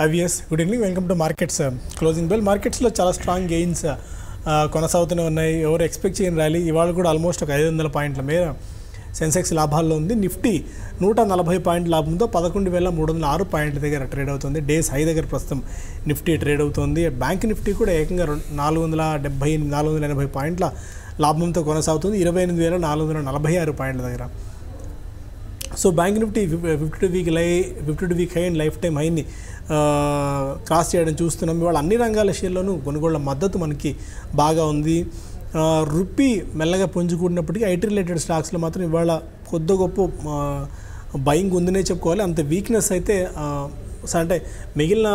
IVS, good evening, welcome to markets. Closing bell మార్కెట్స్లో చాలా strong gains కొనసాగుతూనే ఉన్నాయి. ఎవరు ఎక్స్పెక్ట్ చేయని ర్యాలీ ఇవాళ కూడా ఆల్మోస్ట్ ఒక 500 పాయింట్ల మేర సెన్సెక్స్ లాభాల్లో ఉంది. నిఫ్టీ 140 పాయింట్ల లాభంతో 11,306 పాయింట్ల దగ్గర ట్రేడ్ అవుతుంది. డేస్ హై దగ్గర ప్రస్తుతం నిఫ్టీ ట్రేడ్ అవుతుంది. బ్యాంక్ నిఫ్టీ కూడా ఏకంగా 480 పాయింట్ల లాభంతో కొనసాగుతుంది 28,446 పాయింట్ల దగ్గర. So bank Nifty 52 week high and life time హైని క్రాస్ చేయడం చూస్తున్నాం. ఇవాళ అన్ని రంగాల షేర్లోనూ కొనుగోళ్ల మద్దతు మనకి బాగా ఉంది. రూపీ మెల్లగా పుంజుకున్నప్పటికీ ఐటీ రిలేటెడ్ స్టాక్స్లో మాత్రం ఇవాళ కొద్ది గొప్ప బయింగ్ ఉందనే చెప్పుకోవాలి. అంత వీక్నెస్ అయితే అంటే మిగిలిన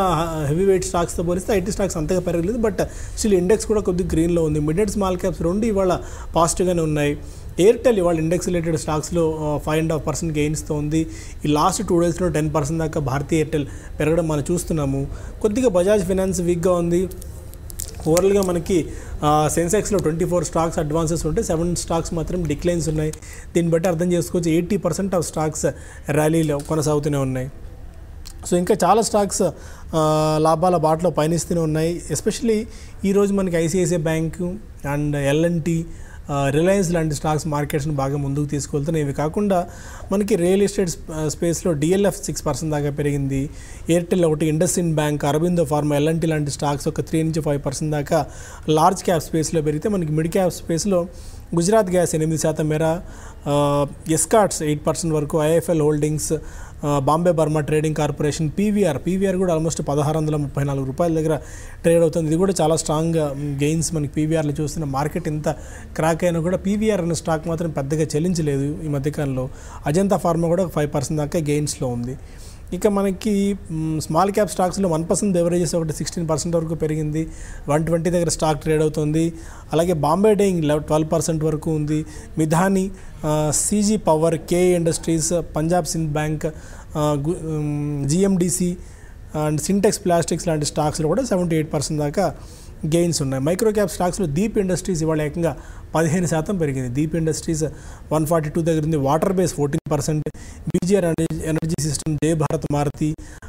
హెవీ వెయిట్ స్టాక్స్తో పోలిస్తే ఐటీ స్టాక్స్ అంతగా పెరగలేదు. బట్ స్టిల్ ఇండెక్స్ కూడా కొద్దిగా గ్రీన్లో ఉంది. మిడ్ అండ్ స్మాల్ క్యాప్స్ రెండు ఇవాళ పాజిటివ్గానే ఉన్నాయి. ఎయిర్టెల్ ఇవాళ ఇండెక్స్ రిలేటెడ్ స్టాక్స్లో 5.5% గెయిన్స్తో ఉంది. ఈ లాస్ట్ 2 డేస్లో 10% దాకా భారతీయ ఎయిర్టెల్ పెరగడం మనం చూస్తున్నాము. కొద్దిగా బజాజ్ ఫైనాన్స్ వీక్గా ఉంది. ఓవరాల్గా మనకి సెన్సెక్స్లో 24 స్టాక్స్ అడ్వాన్సెస్ ఉంటే 7 స్టాక్స్ మాత్రం డిక్లైన్స్ ఉన్నాయి. దీన్ని బట్టి అర్థం చేసుకోవచ్చు 80% ఆఫ్ స్టాక్స్ ర్యాలీలో కొనసాగుతూనే ఉన్నాయి. సో ఇంకా చాలా స్టాక్స్ లాభాల బాటలో పయనిస్తూనే ఉన్నాయి. ఎస్పెషల్లీ ఈరోజు మనకి ICICI bank and LNT, Reliance లాంటి స్టాక్స్ మార్కెట్స్ని బాగా ముందుకు తీసుకెళ్తున్నాయి. ఇవి కాకుండా మనకి రియల్ ఎస్టేట్ స్పేస్లో డిఎల్ఎఫ్ 6% దాకా పెరిగింది. ఎయిర్టెల్ ఒకటి, IndusInd bank, Aurobindo pharma, LNT లాంటి స్టాక్స్ ఒక 3 నుంచి 5% దాకా లార్జ్ క్యాప్ స్పేస్లో పెరిగితే మనకి మిడ్ క్యాప్ స్పేస్లో గుజరాత్ గ్యాస్ 8% మేర, ఎస్కార్ట్స్ 8% వరకు, IFL holdings, Bombay Burma trading corporation, PVR కూడా ఆల్మోస్ట్ 1,634 రూపాయల దగ్గర ట్రేడ్ అవుతుంది. ఇది కూడా చాలా స్ట్రాంగ్ గెయిన్స్ మనకి పీవీఆర్లో చూస్తున్న. మార్కెట్ ఇంత క్రాక్ అయినా కూడా పీవీఆర్ అనే స్టాక్ మాత్రం పెద్దగా చెల్లించలేదు ఈ మధ్యకాలంలో. అజంతా ఫార్మా కూడా 5% దాకా గెయిన్స్లో ఉంది. ఇక మనకి స్మాల్ క్యాప్ స్టాక్స్లో 1% బెవరేజెస్ ఒకటి 16% వరకు పెరిగింది. 120 దగ్గర స్టాక్ ట్రేడ్ అవుతుంది. అలాగే బాంబే డైయింగ్ 12% వరకు ఉంది. Midhani, CG power, KA industries, Punjab Sind bank, GMDC and Sintex plastics లాంటి స్టాక్స్లో కూడా 78% దాకా గెయిన్స్ ఉన్నాయి. మైక్రో క్యాప్ స్టాక్స్లో దీప్ ఇండస్ట్రీస్ ఇవాళ ఏకంగా 15% పెరిగింది. దీప్ ఇండస్ట్రీస్ 142 దగ్గర ఉంది. Water base 14%, BGR energy system, Jaya Bharat Maruti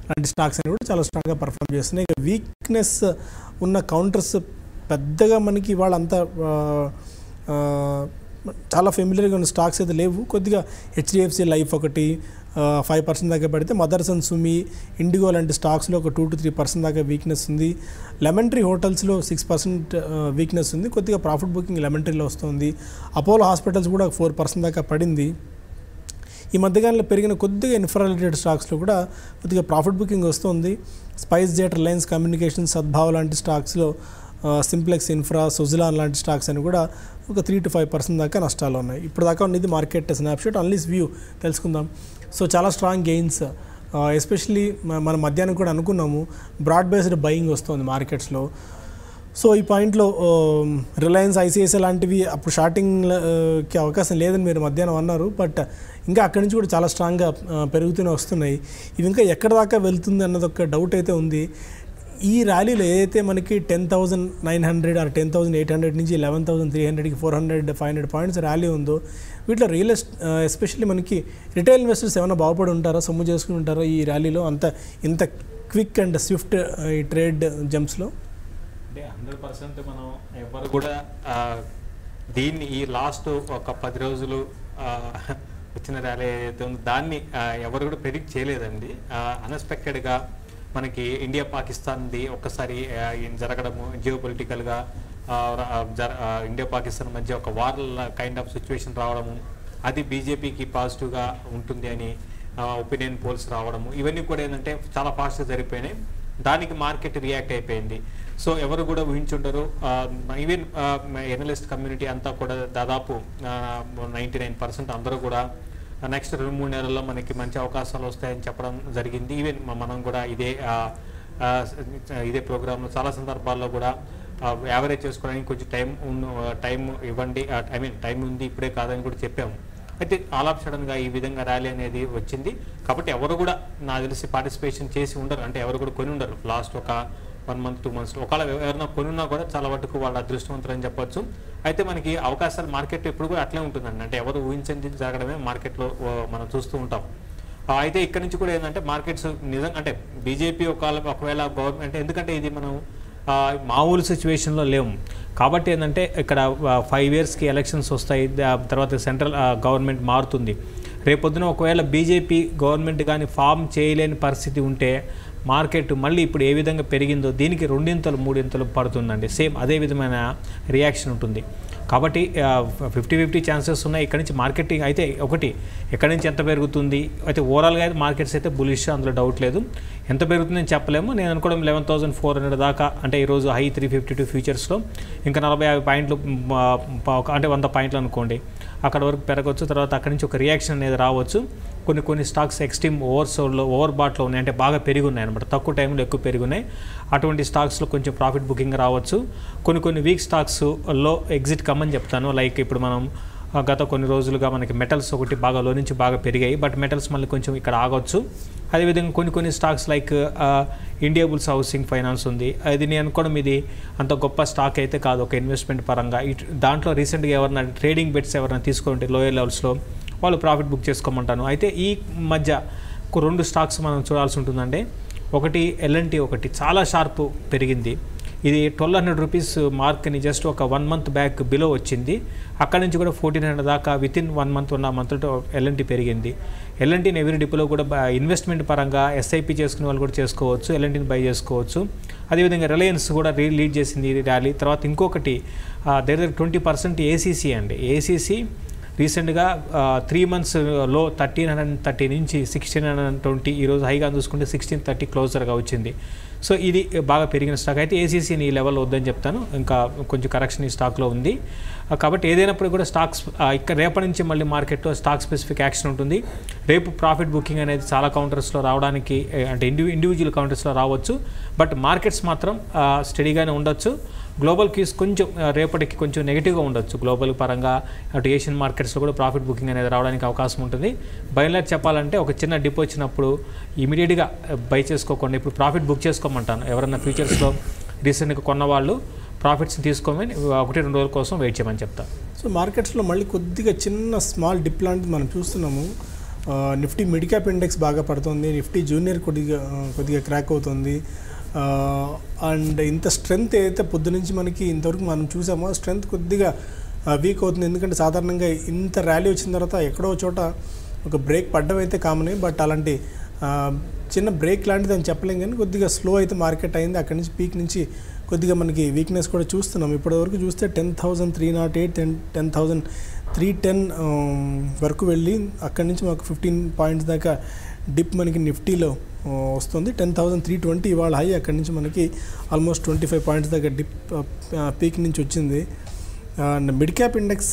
లాంటి స్టాక్స్ అని కూడా చాలా స్ట్రాంగ్గా పర్ఫామ్ చేస్తున్నాయి. ఇక వీక్నెస్ ఉన్న కౌంటర్స్ పెద్దగా మనకి ఇవాళ అంతా చాలా ఫెమిలియర్గా ఉన్న స్టాక్స్ అయితే లేవు. కొద్దిగా హెచ్డిఎఫ్సి లైఫ్ ఒకటి 5% దాకా పెడితే మదర్సన్, సుమి, ఇండిగో లాంటి స్టాక్స్లో ఒక 2 to 3% దాకా వీక్నెస్ ఉంది. లెమన్ ట్రీ హోటల్స్లో 6% వీక్నెస్ ఉంది. కొద్దిగా ప్రాఫిట్ బుకింగ్ లెమన్ ట్రీలో వస్తుంది. అపోలో హాస్పిటల్స్ కూడా 4% దాకా పడింది. ఈ మధ్యకాలంలో పెరిగిన కొద్దిగా ఇన్ఫ్రా రిలేటెడ్ స్టాక్స్లో కూడా కొద్దిగా ప్రాఫిట్ బుకింగ్ వస్తుంది. Spice jet, Reliance communication, Sadbhav లాంటి స్టాక్స్లో, సింప్లెక్స్ ఇన్ఫ్రా, సుజలాన్ లాంటి స్టాక్స్ అని కూడా ఒక 3 to 5% దాకా నష్టాలు ఉన్నాయి. ఇప్పుడు దాకా ఉన్నది మార్కెట్ స్నాప్షాట్, అన్లీస్ వ్యూ తెలుసుకుందాం. సో చాలా స్ట్రాంగ్ గెయిన్స్, ఎస్పెషల్లీ మనం మధ్యాహ్నం కూడా అనుకున్నాము బ్రాడ్ బేస్డ్ బయింగ్ వస్తుంది మార్కెట్స్లో. సో ఈ పాయింట్లో రిలయన్స్, ఐసిఐసిఐ లాంటివి అప్పుడు షార్టింగ్కి అవకాశం లేదని మీరు మధ్యాహ్నం అన్నారు. బట్ ఇంకా అక్కడి నుంచి కూడా చాలా స్ట్రాంగ్గా పెరుగుతూనే వస్తున్నాయి. ఇవి ఇంకా ఎక్కడి దాకా వెళ్తుంది అన్నది ఒక డౌట్ అయితే ఉంది. ఈ ర్యాలీలో ఏదైతే మనకి 10,900 ఆర్ 10,800 నుంచి 11,300కి 400-500 పాయింట్స్ ర్యాలీ ఉందో, వీటిలో ఎస్పెషల్లీ మనకి రిటైల్ ఇన్వెస్టర్స్ ఏమైనా బాగుపడి ఉంటారా, సొమ్ము చేసుకుని ఉంటారా ఈ ర్యాలీలో ఇంత క్విక్ అండ్ స్విఫ్ట్ ఈ ట్రేడ్ జంప్స్లో? అంటే 100% మనం ఎవరు కూడా దీన్ని ఈ లాస్ట్ ఒక 10 రోజులు వచ్చిన ర్యాలీ ఏదైతే ఉందో దాన్ని ఎవరు కూడా ప్రెడిక్ట్ చేయలేదండి. అన్ఎక్స్పెక్టెడ్గా మనకి ఇండియా పాకిస్తాన్ది ఒక్కసారి జరగడము, జియో పొలిటికల్గా ఇండియా పాకిస్తాన్ మధ్య ఒక వార్ కైండ్ ఆఫ్ సిచ్యువేషన్ రావడము, అది బీజేపీకి పాజిటివ్గా ఉంటుంది అని ఒపీనియన్ పోల్స్ రావడము, ఇవన్నీ కూడా ఏంటంటే చాలా ఫాస్ట్గా జరిగిపోయినాయి. దానికి మార్కెట్ రియాక్ట్ అయిపోయింది. సో ఎవరు కూడా ఊహించుండరు. ఈవెన్ ఎనలిస్ట్ కమ్యూనిటీ అంతా కూడా దాదాపు 99% అందరూ కూడా నెక్స్ట్ 2-3 నెలల్లో మనకి మంచి అవకాశాలు వస్తాయని చెప్పడం జరిగింది. ఈవెన్ మనం కూడా ఇదే ప్రోగ్రాంలో చాలా సందర్భాల్లో కూడా యావరేజ్ చేసుకోవడానికి కొంచెం టైం ఇవ్వండి, టైం ఉంది, ఇప్పుడే కాదని కూడా చెప్పాము. అయితే ఆల్ ఆఫ్ సడన్గా ఈ విధంగా ర్యాలీ అనేది వచ్చింది. కాబట్టి ఎవరు కూడా నాకు తెలిసి పార్టిసిపేషన్ చేసి ఉండరు, అంటే ఎవరు కూడా కొని ఉండరు లాస్ట్ ఒక 1 month 2 months. ఒకవేళ ఎవరైనా కొనున్నా కూడా చాలా వరకు వాళ్ళ అదృష్టవంతులు అని చెప్పొచ్చు. అయితే మనకి అవకాశాలు మార్కెట్ ఎప్పుడు కూడా అట్లే ఉంటుందండి. అంటే ఎవరు ఊహించింది జరగడమే మార్కెట్లో మనం చూస్తూ ఉంటాం. అయితే ఇక్కడ నుంచి కూడా ఏంటంటే మార్కెట్స్ నిజంగా అంటే బీజేపీ ఒకవేళ గవర్నమెంట్, ఎందుకంటే ఇది మనం మామూలు సిచ్యువేషన్లో లేము కాబట్టి ఏంటంటే ఇక్కడ 5 yearsకి ఎలక్షన్స్ వస్తాయి, తర్వాత సెంట్రల్ గవర్నమెంట్ మారుతుంది. రేపొద్దున ఒకవేళ బీజేపీ గవర్నమెంట్ కానీ ఫామ్ చేయలేని పరిస్థితి ఉంటే మార్కెట్ మళ్ళీ ఇప్పుడు ఏ విధంగా పెరిగిందో దీనికి 2 3 పడుతుందండి. సేమ్ అదే విధమైన రియాక్షన్ ఉంటుంది. కాబట్టి 50-50 ఛాన్సెస్ ఉన్నాయి. ఇక్కడ నుంచి మార్కెటింగ్ అయితే ఒకటి ఎక్కడి నుంచి ఎంత పెరుగుతుంది అయితే ఓవరాల్గా అయితే మార్కెట్స్ అయితే బులిష్, అందులో డౌట్ లేదు. ఎంత పెరుగుతుందని చెప్పలేము. నేను అనుకోవడం 11,400 దాకా, అంటే ఈరోజు హై 352 ఫ్యూచర్స్లో ఇంకా 40-50 పాయింట్లు, అంటే 100 పాయింట్లు అనుకోండి, అక్కడ వరకు పెరగవచ్చు. తర్వాత అక్కడి నుంచి ఒక రియాక్షన్ అనేది రావచ్చు. కొన్ని స్టాక్స్ ఎక్స్ట్రీమ్ ఓవర్ బాట్లో ఉన్నాయి, అంటే బాగా పెరిగి ఉన్నాయి అనమాట, తక్కువ టైంలో ఎక్కువ పెరుగున్నాయి. అటువంటి స్టాక్స్లో కొంచెం ప్రాఫిట్ బుకింగ్ రావచ్చు. కొన్ని వీక్ స్టాక్స్లో ఎగ్జిట్ కమ్మని చెప్తాను. లైక్ ఇప్పుడు మనం గత కొన్ని రోజులుగా మనకి మెటల్స్ ఒకటి బాగా లో నుంచి బాగా పెరిగాయి, బట్ మెటల్స్ మళ్ళీ కొంచెం ఇక్కడ ఆగవచ్చు. అదేవిధంగా కొన్ని stocks like Indiabulls housing finance ఉంది. అది నేను అనుకోవడం ఇది అంత గొప్ప స్టాక్ అయితే కాదు ఒక ఇన్వెస్ట్మెంట్ పరంగా. దాంట్లో రీసెంట్గా ఎవరైనా ట్రేడింగ్ బెట్స్ ఎవరైనా తీసుకుంటే లోయర్ లెవెల్స్లో వాళ్ళు ప్రాఫిట్ బుక్ చేసుకోమంటాను. అయితే ఈ మధ్య 2 స్టాక్స్ మనం చూడాల్సి ఉంటుందండి. ఒకటి L&T, ఒకటి చాలా షార్ప్ పెరిగింది. ఇది 1,200 రూపీస్ మార్క్ని జస్ట్ ఒక 1 month బ్యాక్ బిలో వచ్చింది. అక్కడి నుంచి కూడా 1,400 దాకా వితిన్ 1 month 1.5 monthతో L&T పెరిగింది. L&Tని ఎవరీ డిపోలో కూడా ఇన్వెస్ట్మెంట్ పరంగా SIP చేసుకునే వాళ్ళు కూడా చేసుకోవచ్చు, L&Tని బై చేసుకోవచ్చు. అదేవిధంగా రిలయన్స్ కూడా లీడ్ చేసింది ఈ ర్యాలీ. తర్వాత ఇంకొకటి దగ్గర 20% ACC అండి. ACC రీసెంట్గా 3 monthsలో 1,330 నుంచి 1,620, ఈరోజు హైగా చూసుకుంటే 1,630 క్లోజర్గా వచ్చింది. సో ఇది బాగా పెరిగిన స్టాక్. అయితే ACCని ఈ లెవెల్లో వద్దని చెప్తాను, ఇంకా కొంచెం కరెక్షన్ ఈ స్టాక్లో ఉంది. కాబట్టి ఏదైనప్పుడు కూడా స్టాక్స్ ఇక్కడ రేపటి నుంచి మళ్ళీ మార్కెట్లో స్టాక్ స్పెసిఫిక్ యాక్షన్ ఉంటుంది. రేపు ప్రాఫిట్ బుకింగ్ అనేది చాలా కౌంటర్స్లో రావడానికి, అంటే ఇండివిజువల్ కౌంటర్స్లో రావచ్చు, బట్ మార్కెట్స్ మాత్రం స్టడీగానే ఉండొచ్చు. గ్లోబల్ క్యూస్ కొంచెం రేపటికి కొంచెం నెగిటివ్గా ఉండొచ్చు. గ్లోబల్ పరంగా అటు ఏషియన్ మార్కెట్స్లో కూడా ప్రాఫిట్ బుకింగ్ అనేది రావడానికి అవకాశం ఉంటుంది. బై అండ్ లార్జ్ చెప్పాలంటే ఒక చిన్న డిప్ వచ్చినప్పుడు ఇమీడియట్గా బై చేసుకోకుండా ఇప్పుడు ప్రాఫిట్ బుక్ చేసుకోమంటాను. ఎవరన్నా ఫ్యూచర్స్లో రీసెంట్గా కొన్న వాళ్ళు ప్రాఫిట్స్ తీసుకోమని 1-2 రోజుల కోసం వెయిట్ చేయమని చెప్తాను. సో మార్కెట్స్లో మళ్ళీ కొద్దిగా చిన్న స్మాల్ డిప్ లాంటిది మనం చూస్తున్నాము. నిఫ్టీ మిడ్ క్యాప్ ఇండెక్స్ బాగా పడుతుంది, నిఫ్టీ జూనియర్ కొద్దిగా క్రాక్ అవుతుంది. అండ్ ఇంత స్ట్రెంగ్త్ ఏదైతే పొద్దు నుంచి మనకి ఇంతవరకు మనం చూసామో స్ట్రెంగ్త్ కొద్దిగా వీక్ అవుతుంది. ఎందుకంటే సాధారణంగా ఇంత ర్యాలీ వచ్చిన తర్వాత ఎక్కడో చోట ఒక బ్రేక్ పడ్డం అయితే కామనే, బట్ అలాంటి చిన్న బ్రేక్ లాంటిది అని చెప్పలేం, కానీ కొద్దిగా స్లో అయితే మార్కెట్ అయింది. అక్కడి నుంచి పీక్ నుంచి కొద్దిగా మనకి వీక్నెస్ కూడా చూస్తున్నాం. ఇప్పటివరకు చూస్తే 10,308, 10,310 వరకు వెళ్ళి అక్కడి నుంచి మాకు 15 పాయింట్స్ దాకా డిప్ మనకి నిఫ్టీలో వస్తుంది. 10,320 ఇవాళ హై, అక్కడి నుంచి మనకి ఆల్మోస్ట్ 25 పాయింట్స్ దాకా డిప్ పీక్ నుంచి వచ్చింది. And mid cap index,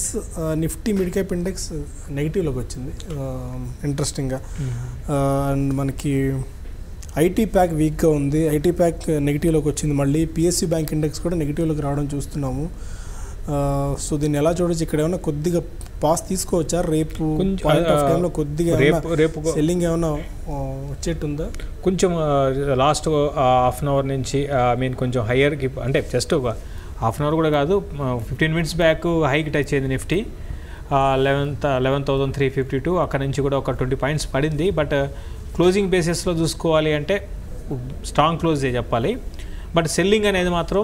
Nifty mid cap index నెగిటివ్లోకి వచ్చింది ఇంట్రెస్టింగ్గా. అండ్ మనకి ఐటీ ప్యాక్ వీక్గా ఉంది, ఐటీ ప్యాక్ నెగిటివ్లోకి వచ్చింది. మళ్ళీ PSU బ్యాంక్ ఇండెక్స్ కూడా నెగిటివ్లోకి రావడం చూస్తున్నాము. సో దీన్ని ఎలా చూడొచ్చు, ఇక్కడ ఏమైనా కొద్దిగా పాస్ తీసుకోవచ్చా రేపు పాయింట్ ఆఫ్ టైంలో? కొద్దిగా రేపు సెల్లింగ్ ఏమైనా వచ్చేట్టుందా? కొంచెం లాస్ట్ హాఫ్ అన్ అవర్ నుంచి కొంచెం హయ్యర్కి, అంటే జస్ట్ ఒక హాఫ్ అన్ అవర్ కూడా కాదు, 15 minutes బ్యాక్ హైకి టచ్ అయింది నిఫ్టీ 11,352. అక్కడ నుంచి కూడా ఒక 20 పాయింట్స్ పడింది. బట్ క్లోజింగ్ బేసిస్లో చూసుకోవాలి అంటే స్ట్రాంగ్ క్లోజ్ చెప్పాలి. బట్ సెల్లింగ్ అనేది మాత్రం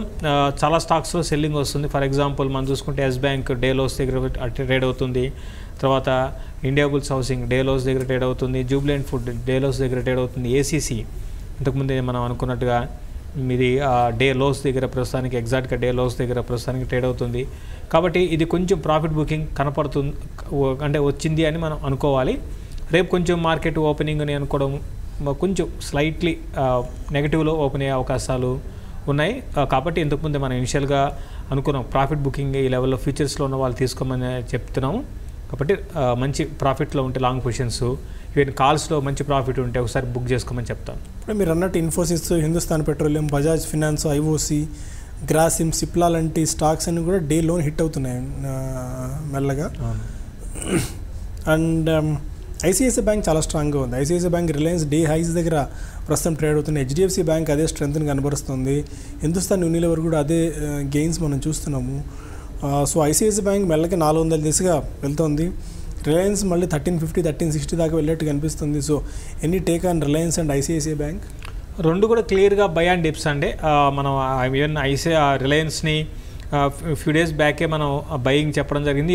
చాలా స్టాక్స్లో సెల్లింగ్ వస్తుంది. ఫర్ ఎగ్జాంపుల్ మనం చూసుకుంటే ఎస్ బ్యాంక్ డే లోస్ దగ్గర ట్రేడ్ అవుతుంది. తర్వాత ఇండియాబుల్స్ హౌసింగ్ డే లోస్ దగ్గర ట్రేడ్ అవుతుంది. జూబ్లెంట్ ఫుడ్ డే లోస్ దగ్గర ట్రేడ్ అవుతుంది. ACC ఇంతకుముందే మనం అనుకున్నట్టుగా ఇది డే లోస్ దగ్గర ప్రస్తుతానికి, ఎగ్జాక్ట్గా డే లోస్ దగ్గర ప్రస్తుతానికి ట్రేడ్ అవుతుంది. కాబట్టి ఇది కొంచెం ప్రాఫిట్ బుకింగ్ కనపడుతుంది, అంటే వచ్చింది అని మనం అనుకోవాలి. రేపు కొంచెం మార్కెట్ ఓపెనింగ్ అని అనుకోవడం కొంచెం స్లైట్లీ నెగిటివ్లో ఓపెన్ అయ్యే అవకాశాలు ఉన్నాయి. కాబట్టి ఇంతకుముందే మనం ఇనిషియల్గా అనుకున్నాం ప్రాఫిట్ బుకింగ్ ఈ లెవెల్లో ఫ్యూచర్స్లో ఉన్న వాళ్ళు తీసుకోమని చెప్తున్నాము. కాబట్టి మంచి ప్రాఫిట్లో ఉంటే లాంగ్ పొజిషన్స్, ఈవెన్ కాల్స్లో మంచి ప్రాఫిట్ ఉంటే ఒకసారి బుక్ చేసుకోమని చెప్తాను. ఇప్పుడు మీరు అన్నట్టు Infosys, Hindustan petroleum, Bajaj finance, IOC, Grasim, Cipla లాంటి స్టాక్స్ అన్ని కూడా డే లోన్ హిట్ అవుతున్నాయి మెల్లగా. అండ్ ICICI బ్యాంక్ చాలా స్ట్రాంగ్గా ఉంది. ICICI bank, Reliance day highs దగ్గర ప్రస్తుతం ట్రేడ్ అవుతుంది. HDFC బ్యాంక్ అదే స్ట్రెంత్ని కనబరుస్తుంది. హిందుస్థాన్ యూనిలివర్ కూడా అదే గెయిన్స్ మనం చూస్తున్నాము. సో ICICI బ్యాంక్ మెల్లగా 400 దిశగా వెళ్తుంది. రిలయన్స్ మళ్ళీ 1350 1360 దాకా వెళ్ళేట్టు కనిపిస్తుంది. So any take on Reliance and ICICI bank? రెండు కూడా క్లియర్గా బై అండ్ డిప్స్ అండి. మనం ఈవెన్ రిలయన్స్ని ఫ్యూ డేస్ బ్యాకే మనం బయింగ్ చెప్పడం జరిగింది.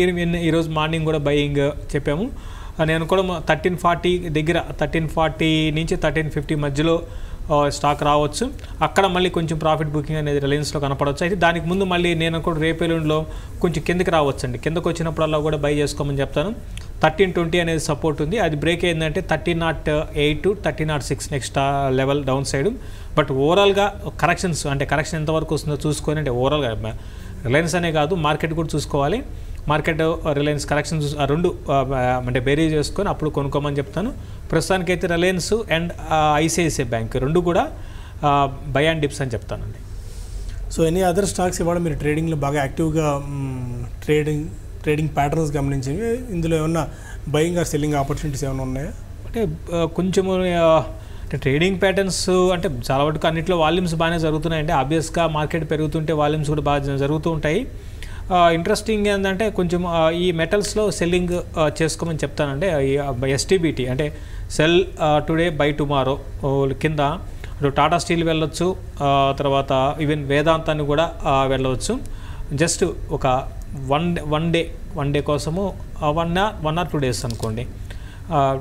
ఈరోజు మార్నింగ్ కూడా బయింగ్ చెప్పాము. నేను కూడా 1340 దగ్గర 1340 నుంచి 1350 మధ్యలో స్టాక్ రావచ్చు. అక్కడ మళ్ళీ కొంచెం ప్రాఫిట్ బుకింగ్ అనేది రిలయన్స్లో కనపడవచ్చు. అయితే దానికి ముందు మళ్ళీ నేను కూడా రేపేలుండిలో కొంచెం కిందకి రావచ్చు అండి. కిందకు వచ్చినప్పుడల్లా కూడా బై చేసుకోమని చెప్తాను. 1320 అనేది సపోర్ట్ ఉంది. అది బ్రేక్ అయిందంటే 1308 to 1306 next level down side. But ఓవరాల్గా కరెక్షన్స్ అంటే కరెక్షన్ ఎంతవరకు వస్తుందో చూసుకొని, అంటే ఓవరాల్గా రిలయన్స్ అనే కాదు మార్కెట్ కూడా చూసుకోవాలి. మార్కెట్ రిలయన్స్ కరెక్షన్స్ రెండు అంటే బేరీ చేసుకొని అప్పుడు కొనుక్కోమని చెప్తాను. ప్రస్తుతానికైతే రిలయన్స్ అండ్ ఐసిఐసిఐ బ్యాంక్ రెండు కూడా బై అండ్ డిప్స్ అని చెప్తానండి. సో ఎనీ అదర్ స్టాక్స్ ఇవాళ మీరు ట్రేడింగ్లో బాగా యాక్టివ్గా ట్రేడింగ్ ప్యాటర్న్స్ గమనించినవి, ఇందులో ఏమన్నా బయింగ్ ఆర్ సెల్లింగ్ ఆపర్చునిటీస్ ఏమైనా ఉన్నాయా? అంటే కొంచెము ట్రేడింగ్ ప్యాటర్న్స్ అంటే చాలా వరకు అన్నింటిలో వాల్యూమ్స్ బాగానే జరుగుతున్నాయంటే ఆబ్వియస్గా మార్కెట్ పెరుగుతుంటే వాల్యూమ్స్ కూడా బాగా జరుగుతూ ఉంటాయి. ఇంట్రెస్టింగ్ ఏంటంటే కొంచెం ఈ మెటల్స్లో సెల్లింగ్ చేసుకోమని చెప్తానంటే ఎస్టీబీటీ అంటే సెల్ టుడే బై టుమారో కింద టాటా స్టీల్ వెళ్ళొచ్చు, తర్వాత ఈవెన్ వేదాంతాన్ని కూడా వెళ్ళవచ్చు. జస్ట్ ఒక వన్ డే కోసము 1 or 2 days అనుకోండి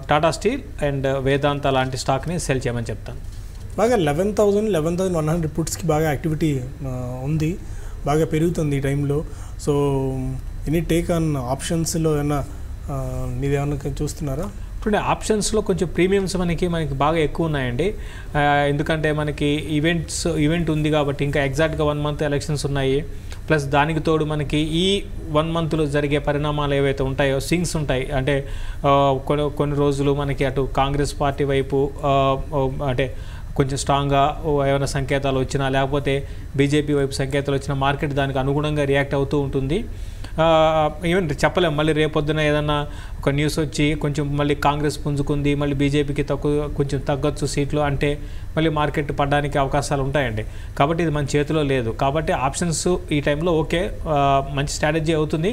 టాటా స్టీల్ అండ్ వేదాంత లాంటి స్టాక్ని సెల్ చేయమని చెప్తాను. బాగా 11,100 పుట్స్కి బాగా యాక్టివిటీ ఉంది, బాగా పెరుగుతుంది ఈ టైంలో. సో ఎనీ టేక్ ఆన్ ఆప్షన్స్లో ఏమన్నా మీదేమన్నా చూస్తున్నారా? ఇప్పుడు ఆప్షన్స్లో కొంచెం ప్రీమియమ్స్ మనకి బాగా ఎక్కువ ఉన్నాయండి. ఎందుకంటే మనకి ఈవెంట్ ఉంది కాబట్టి ఇంకా ఎగ్జాక్ట్గా 1 month ఎలక్షన్స్ ఉన్నాయి. ప్లస్ దానికి తోడు మనకి ఈ 1 monthలో జరిగే పరిణామాలు ఏవైతే ఉంటాయో స్వింగ్స్ ఉంటాయి. అంటే కొన్ని రోజులు మనకి అటు కాంగ్రెస్ పార్టీ వైపు అంటే కొంచెం స్ట్రాంగ్గా ఏమైనా సంకేతాలు వచ్చినా, లేకపోతే బీజేపీ వైపు సంకేతాలు వచ్చినా మార్కెట్ దానికి అనుగుణంగా రియాక్ట్ అవుతూ ఉంటుంది. ఈవెన్ చెప్పలేము, మళ్ళీ రేపొద్దున ఏదన్నా ఒక న్యూస్ వచ్చి కొంచెం మళ్ళీ కాంగ్రెస్ పుంజుకుంది, మళ్ళీ బీజేపీకి కొంచెం తగ్గొచ్చు సీట్లు అంటే మళ్ళీ మార్కెట్ పడడానికి అవకాశాలు ఉంటాయండి. కాబట్టి ఇది మన చేతిలో లేదు. కాబట్టి ఆప్షన్స్ ఈ టైంలో ఓకే మంచి స్ట్రాటజీ అవుతుంది.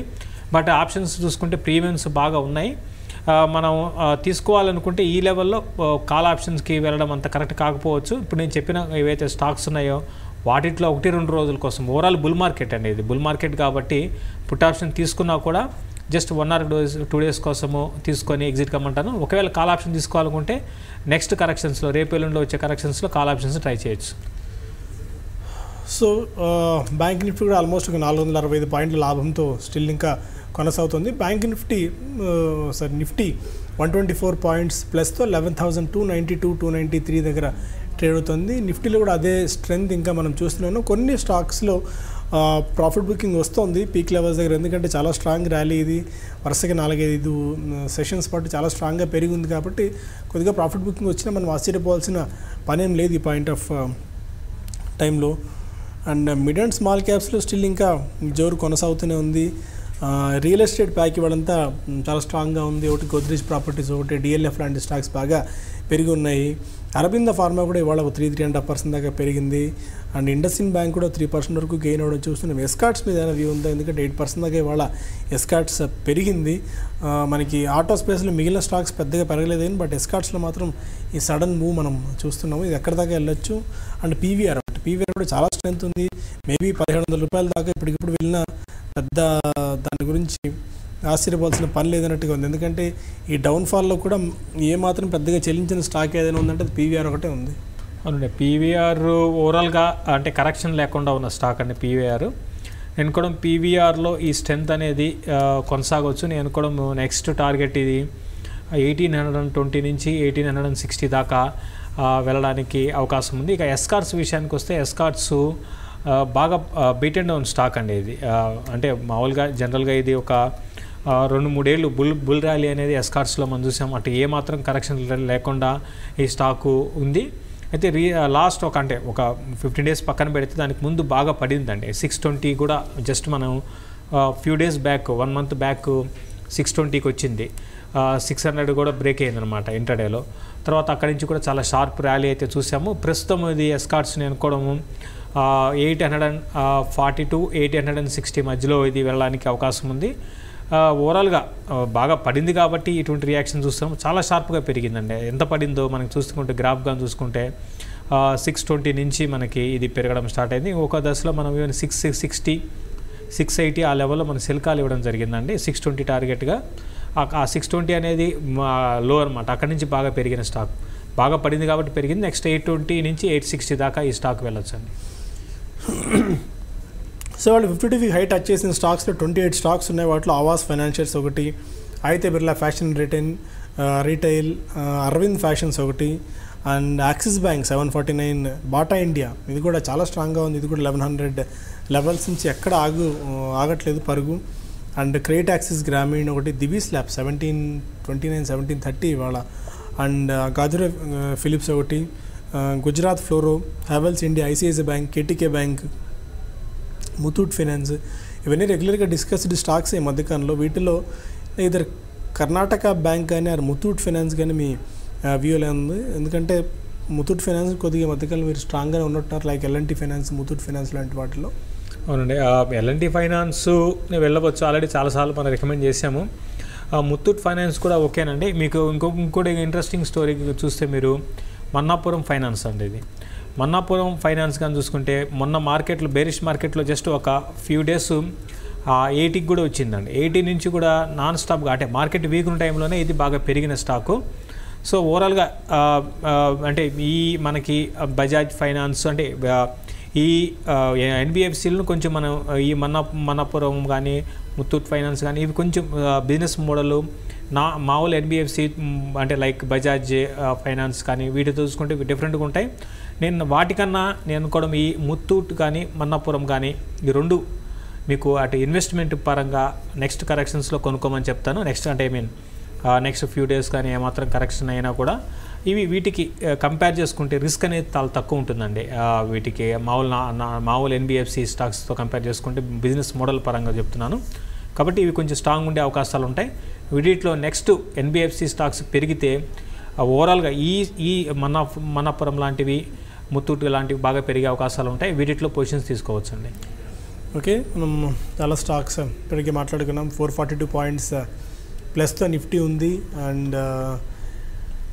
బట్ ఆప్షన్స్ చూసుకుంటే ప్రీమియమ్స్ బాగా ఉన్నాయి. మనం తీసుకోవాలనుకుంటే ఈ లెవెల్లో కాల్ ఆప్షన్స్కి వెళ్ళడం అంత కరెక్ట్ కాకపోవచ్చు. ఇప్పుడు నేను చెప్పిన ఏవైతే స్టాక్స్ ఉన్నాయో వాటిలో 1-2 రోజుల కోసం ఓవరాల్ బుల్ మార్కెట్ అండి, ఇది బుల్ మార్కెట్ కాబట్టి పుట్ ఆప్షన్ తీసుకున్నా కూడా జస్ట్ 1 or 2 days కోసము తీసుకొని ఎగ్జిట్ కమ్మంటాను. ఒకవేళ కాల్ ఆప్షన్ తీసుకోవాలనుకుంటే నెక్స్ట్ కరెక్షన్స్లో రేపేలుండిలో వచ్చే కరెక్షన్స్లో కాల్ ఆప్షన్స్ ట్రై చేయొచ్చు. సో బ్యాంక్ నిఫ్టీ కూడా ఆల్మోస్ట్ ఒక 465 పాయింట్ల లాభంతో స్టిల్ ఇంకా కొనసాగుతుంది. బ్యాంక్ నిఫ్టీ నిఫ్టీ 124 పాయింట్స్ ప్లస్తో 11,292 293 దగ్గర ట్రేడ్ అవుతుంది. నిఫ్టీలో కూడా అదే స్ట్రెంగ్త్ ఇంకా మనం చూస్తున్నాను. కొన్ని స్టాక్స్లో ప్రాఫిట్ బుకింగ్ వస్తుంది పీక్ లెవెల్స్ దగ్గర, ఎందుకంటే చాలా స్ట్రాంగ్ ర్యాలీ ఇది, వరుసగా 4-5 సెషన్స్ పాటు చాలా స్ట్రాంగ్గా పెరిగి ఉంది. కాబట్టి కొద్దిగా ప్రాఫిట్ బుకింగ్ వచ్చినా మనం ఆశ్చర్యపోవాల్సిన పనేం లేదు ఈ పాయింట్ ఆఫ్ టైంలో. అండ్ మిడ్ అండ్ స్మాల్ క్యాప్స్లో స్టిల్ ఇంకా జోరు కొనసాగుతూనే ఉంది. రియల్ ఎస్టేట్ ప్యాక్ ఇవ్వడంతా చాలా స్ట్రాంగ్గా ఉంది. ఒకటి గోద్రేజ్ ప్రాపర్టీస్, ఒకటి డిఎల్ఎఫ్ లాంటి స్టాక్స్ బాగా పెరిగి ఉన్నాయి. అరబిందో ఫార్మా కూడా ఇవాళ 3.5% దాకా పెరిగింది. అండ్ ఇండస్ఇండ్ బ్యాంక్ కూడా 3% వరకు గెయిన్ అవ్వడం చూస్తున్నాం. ఎస్కాట్స్ మీద ఏమైనా వ్యూ ఉందా? ఎందుకంటే 8% దాకా ఇవాళ ఎస్కాట్స్ పెరిగింది. మనకి ఆటో స్పేస్లో మిగిలిన స్టాక్స్ పెద్దగా పెరగలేదు, బట్ ఎస్కాట్స్లో మాత్రం ఈ సడన్ మూవ్ మనం చూస్తున్నాము. ఇది ఎక్కడ దాకా వెళ్ళొచ్చు? అండ్ పీవీఆర్ కూడా చాలా స్ట్రెంత్ ఉంది. మేబీ 1,700 రూపాయల దాకా ఇప్పటికిప్పుడు వెళ్ళిన పెద్ద దాని గురించి ఆశ్చర్యపోవాల్సిన పని లేదన్నట్టుగా ఉంది. ఎందుకంటే ఈ డౌన్ఫాల్లో కూడా ఏమాత్రం పెద్దగా చెల్లించిన స్టాక్ ఏదైనా ఉందంటే అది పీవీఆర్ ఒకటే ఉంది. అవునండి, పీవీఆర్ ఓవరాల్గా అంటే కరెక్షన్ లేకుండా ఉన్న స్టాక్ అండి పీవీఆర్. నేను కూడా పీవీఆర్లో ఈ స్ట్రెంత్ అనేది కొనసాగవచ్చు. నేను కూడా నెక్స్ట్ టార్గెట్ ఇది 1,820 నుంచి 1,860 దాకా వెళ్ళడానికి అవకాశం ఉంది. ఇక ఎస్కార్ట్స్ విషయానికి వస్తే ఎస్కార్ట్స్ బాగా బీట్ అండ్ డౌన్ స్టాక్ అండి ఇది. అంటే మామూలుగా జనరల్గా ఇది ఒక 2-3 ఏళ్ళు బుల్ ర్యాలీ అనేది ఎస్కార్ట్స్లో మనం చూసాం. అటు ఏమాత్రం కరెక్షన్ లేకుండా ఈ స్టాకు ఉంది. అయితే లాస్ట్ ఒక 15 days పక్కన పెడితే దానికి ముందు బాగా పడిందండి. 620 కూడా జస్ట్ మనం few days back 1 month back 620కి వచ్చింది. 600 కూడా బ్రేక్ అయిందనమాట ఇంటర్డేలో. తర్వాత అక్కడి నుంచి కూడా చాలా షార్ప్ ర్యాలీ అయితే చూసాము. ప్రస్తుతం ఇది ఎస్కార్ట్స్ని అనుకోవడము 840 to 860 మధ్యలో ఇది వెళ్ళడానికి అవకాశం ఉంది. ఓవరాల్గా బాగా పడింది కాబట్టి ఇటువంటి రియాక్షన్ చూస్తాం. చాలా షార్ప్గా పెరిగిందండి. ఎంత పడిందో మనకి చూసుకుంటే గ్రాఫ్గా చూసుకుంటే 620 నుంచి మనకి ఇది పెరగడం స్టార్ట్ అయింది. ఒక దశలో మనం 660 680 ఆ లెవెల్లో మన సెల్ కాల్ ఇవ్వడం జరిగిందండి. 620 టార్గెట్గా. ఆ 620 అనేది లో అనమాట. అక్కడి నుంచి బాగా పెరిగిన స్టాక్, బాగా పడింది కాబట్టి పెరిగింది. నెక్స్ట్ 820 నుంచి 860 దాకా ఈ స్టాక్ వెళ్ళొచ్చండి. సో వాళ్ళు 52 హై టచ్ చేసిన స్టాక్స్లో 28 స్టాక్స్ ఉన్నాయి. వాటిలో ఆవాస్ ఫైనాన్షియల్స్ ఒకటి, Aditya Birla fashion retail, Arvind fashions ఒకటి, and Axis bank 749, Bata India ఇది కూడా చాలా స్ట్రాంగ్గా ఉంది. ఇది కూడా 1100 లెవెల్స్ నుంచి ఎక్కడ ఆగట్లేదు పరుగు. అండ్ క్రియేట్ యాక్సిస్ గ్రామీణ్ ఒకటి, దివీస్ ల్యాబ్ 1729 1730 ఇవాళ, అండ్ గాజురే ఫిలిప్స్ ఒకటి, Gujarat fluoro, Havells India, ICICI bank, KTK bank, Muthoot finance ఇవన్నీ రెగ్యులర్గా డిస్కస్డ్ స్టాక్స్ ఈ మధ్యకాలంలో. వీటిలో ఇద్దరు కర్ణాటక బ్యాంక్ కానీ ఆర్ ముతూట్ ఫైనాన్స్ కానీ మీ వ్యూలో ఉంది? ఎందుకంటే ముతూట్ ఫైనాన్స్ కొద్దిగా మధ్యకాలం మీరు స్ట్రాంగ్గానే ఉన్నట్టున్నారు, like LNT finance, Muthoot finance లాంటి వాటిలో. అవునండి, ఎల్ఎన్టీ ఫైనాన్స్ వెళ్ళవచ్చు. ఆల్రెడీ చాలాసార్లు మనం రికమెండ్ చేసాము. ముత్తూట్ ఫైనాన్స్ కూడా ఓకేనండి. మీకు ఇంకోటి ఇంట్రెస్టింగ్ స్టోరీ చూస్తే మీరు మన్నాపురం ఫైనాన్స్ అండి. ఇది మన్నాపురం ఫైనాన్స్ కానీ చూసుకుంటే మొన్న మార్కెట్లో బేరిష్ మార్కెట్లో జస్ట్ ఒక ఫ్యూ డేస్ 80కి కూడా వచ్చిందండి. 80 నుంచి కూడా నాన్ స్టాప్గా అంటే మార్కెట్ వీక్ ఉన్న టైంలోనే ఇది బాగా పెరిగిన స్టాకు. సో ఓవరాల్గా అంటే ఈ మనకి బజాజ్ ఫైనాన్స్ అంటే ఈ ఎన్బిఎఫ్సిలను కొంచెం మనం ఈ మన్నాపురం కానీ ముత్తూట్ ఫైనాన్స్ కానీ ఇవి కొంచెం బిజినెస్ మోడల్ మామూలు ఎన్బిఎఫ్సి అంటే లైక్ బజాజ్ ఫైనాన్స్ కానీ వీటితో చూసుకుంటే డిఫరెంట్గా ఉంటాయి. నేను వాటికన్నా నేను అనుకోవడం ఈ ముత్తూట్ కానీ మన్నాపురం కానీ ఈ రెండు మీకు అటు ఇన్వెస్ట్మెంట్ పరంగా నెక్స్ట్ కరెక్షన్స్లో కొనుక్కోమని చెప్తాను. నెక్స్ట్ ఫ్యూ డేస్ కానీ ఏమాత్రం కరెక్షన్ అయినా కూడా వీటికి కంపేర్ చేసుకుంటే రిస్క్ అనేది చాలా తక్కువ ఉంటుందండి. వీటికి మామూలు ఎన్బిఎఫ్సి స్టాక్స్తో కంపేర్ చేసుకుంటే బిజినెస్ మోడల్ పరంగా చెప్తున్నాను కాబట్టి ఇవి కొంచెం స్ట్రాంగ్ ఉండే అవకాశాలు ఉంటాయి. వీటిలో నెక్స్ట్ ఎన్బిఎఫ్సి స్టాక్స్ పెరిగితే ఓవరాల్గా ఈ మన్నాపురం లాంటివి ముత్తూట్ లాంటివి బాగా పెరిగే అవకాశాలు ఉంటాయి. వీటిలో పొజిషన్స్ తీసుకోవచ్చండి. ఓకే, మనం చాలా స్టాక్స్ ఇప్పటికీ మాట్లాడుకున్నాం. 442 పాయింట్స్ ప్లస్తో నిఫ్టీ ఉంది. And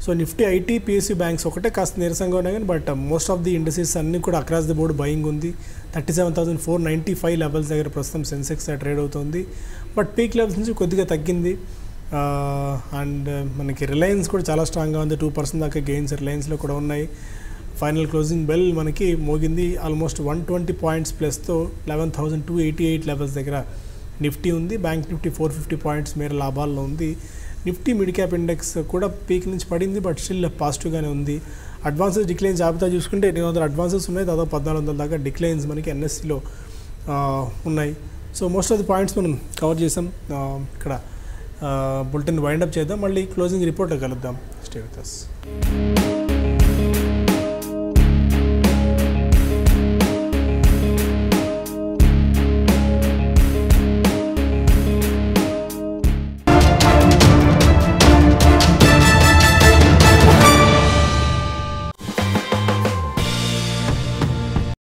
so Nifty, IT, PSU banks ఒకటే కాస్త నీరసంగా ఉన్నాయి కానీ but most of the industries అన్నీ కూడా అక్రాస్ ది బోర్డ్ బయింగ్ ఉంది. 37,495 లెవెల్స్ దగ్గర ప్రస్తుతం సెన్సెక్స్ ట్రేడ్ అవుతుంది. బట్ పీక్ లెవెల్స్ నుంచి కొద్దిగా తగ్గింది. అండ్ మనకి రిలయన్స్ కూడా చాలా స్ట్రాంగ్గా ఉంది. 2% దాకా గెయిన్స్ రిలయన్స్లో కూడా ఉన్నాయి. ఫైనల్ క్లోజింగ్ బెల్ మనకి మోగింది. ఆల్మోస్ట్ 120 పాయింట్స్ ప్లస్తో 11,288 లెవెల్స్ దగ్గర నిఫ్టీ ఉంది. బ్యాంక్ నిఫ్టీ 450 పాయింట్స్ మేర లాభాల్లో ఉంది. నిఫ్టీ మిడ్ క్యాప్ ఇండెక్స్ కూడా పీక్ నుంచి పడింది బట్ స్టిల్ పాజిటివ్గానే ఉంది. అడ్వాన్సెస్ డిక్లైన్స్ జాబితా చూసుకుంటే 800 అడ్వాన్సెస్ ఉన్నాయి. దాదాపు 1400 దాకా డిక్లైన్స్ మనకి ఎన్ఎస్సిలో ఉన్నాయి. So most of the points మనం కవర్ చేసాం. ఇక్కడ బులెటిన్ వైండప్ చేద్దాం. మళ్ళీ క్లోజింగ్ రిపోర్ట్లో కలుద్దాం. Stay with us.